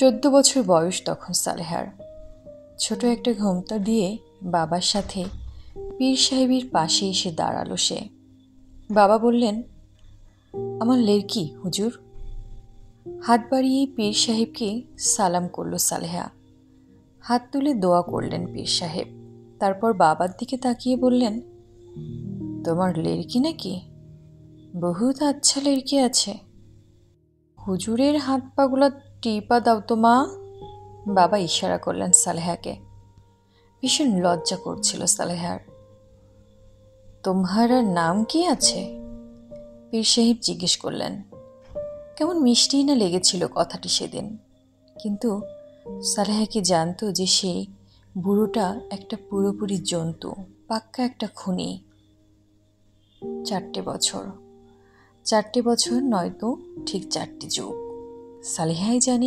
14 বছর বয়স তখন সালেহার। ছোট একটা ঘোমটা দিয়ে বাবার সাথে পীর সাহেবের পাশে এসে দাঁড়ালো সে। বাবা বললেন, আমার লেরকি হুজুর। হাত বাড়িয়ে পীর সাহেবকে সালাম করল সালেহা। হাত তুলে দোয়া করলেন পীর সাহেব। তারপর বাবার দিকে তাকিয়ে বললেন, তোমার লেরকি নাকি? বহুত আচ্ছা লেরকি আছে। হুজুরের হাত পাগুলা টিপা দাও তো মা। বাবা ইশারা করলেন সালেহাকে। ভীষণ লজ্জা করছিল সালেহার। তোমার নাম কি আছে? পীর সাহেব জিজ্ঞেস করলেন। কেমন মিষ্টিই না লেগেছিল কথাটি সেদিন, কিন্তু সালেহা কি জানতো যে সেই বুড়োটা একটা পুরোপুরি জন্তু, পাক্কা একটা খুনি। 4 বছর, 4 বছর নয়তো ঠিক 4টি যুগ। সালেহাই জানে